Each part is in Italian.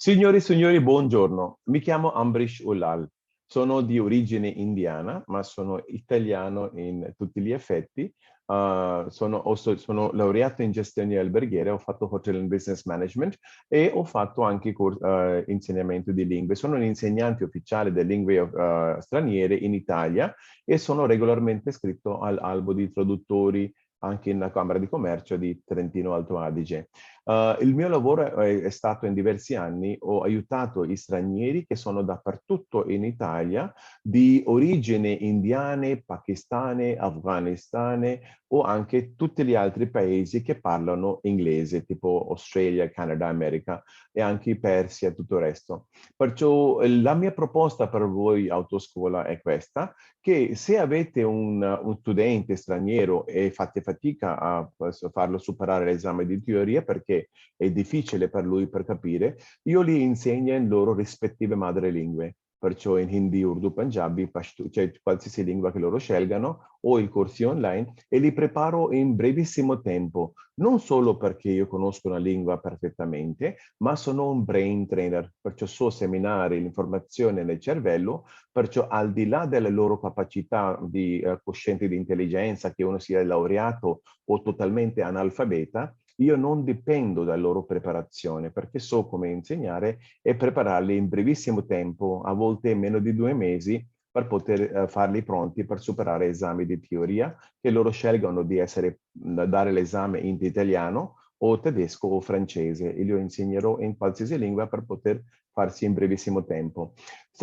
Signori e signori, buongiorno. Mi chiamo Ambrish Ulal. Sono di origine indiana, ma sono italiano in tutti gli effetti. Sono laureato in gestione alberghiera, ho fatto Hotel and Business Management e ho fatto anche insegnamento di lingue. Sono un insegnante ufficiale delle lingue straniere in Italia e sono regolarmente iscritto all'albo di traduttori anche nella Camera di Commercio di Trentino Alto Adige. Il mio lavoro è stato in diversi anni, ho aiutato gli stranieri che sono dappertutto in Italia, di origine indiane, pakistane, afganistane o anche tutti gli altri paesi che parlano inglese, tipo Australia, Canada, America e anche Persia e tutto il resto. Perciò la mia proposta per voi autoscuola è questa, che se avete un studente straniero e fate fatica a farlo superare l'esame di teoria perché è difficile per lui per capire, io li insegno in loro rispettive madrelingue. Perciò in Hindi, Urdu, Punjabi, Pashto, cioè qualsiasi lingua che loro scelgano, o i corsi online, e li preparo in brevissimo tempo, non solo perché io conosco una lingua perfettamente, ma sono un brain trainer, perciò so seminare l'informazione nel cervello, perciò al di là delle loro capacità di quoziente di intelligenza, che uno sia laureato o totalmente analfabeta, io non dipendo dalla loro preparazione perché so come insegnare e prepararli in brevissimo tempo, a volte in meno di 2 mesi, per poter farli pronti per superare esami di teoria che loro scelgono di dare l'esame in italiano o tedesco o francese. Io insegnerò in qualsiasi lingua per poter farsi in brevissimo tempo.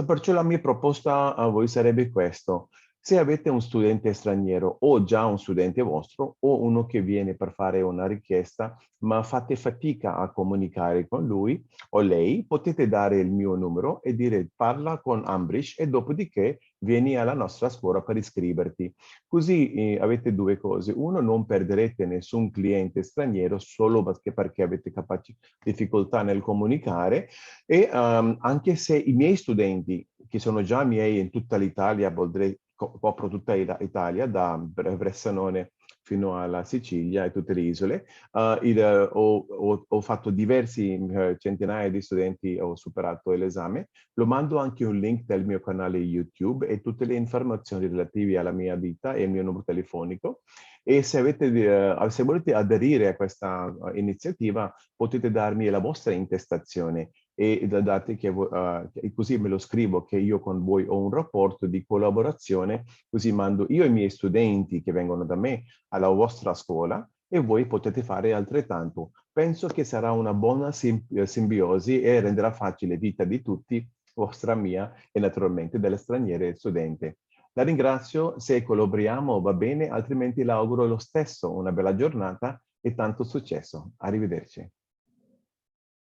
Perciò la mia proposta a voi sarebbe questo. Se avete un studente straniero o già un studente vostro o uno che viene per fare una richiesta, ma fate fatica a comunicare con lui o lei, potete dare il mio numero e dire parla con Ambrish e dopodiché vieni alla nostra scuola per iscriverti. Così avete due cose. Uno, non perderete nessun cliente straniero solo perché avete difficoltà nel comunicare e anche se i miei studenti, che sono già miei in tutta l'Italia, copro tutta Italia, da Bressanone fino alla Sicilia e tutte le isole, ho fatto diversi centinaia di studenti, ho superato l'esame. Lo mando anche un link del mio canale YouTube e tutte le informazioni relative alla mia vita e il mio numero telefonico. E se volete aderire a questa iniziativa, potete darmi la vostra intestazione e date così me lo scrivo che io con voi ho un rapporto di collaborazione, così mando io i miei studenti che vengono da me alla vostra scuola e voi potete fare altrettanto. Penso che sarà una buona simbiosi e renderà facile vita di tutti, vostra mia e naturalmente delle straniere studente. La ringrazio, se collaboriamo va bene, altrimenti le auguro lo stesso una bella giornata e tanto successo. Arrivederci.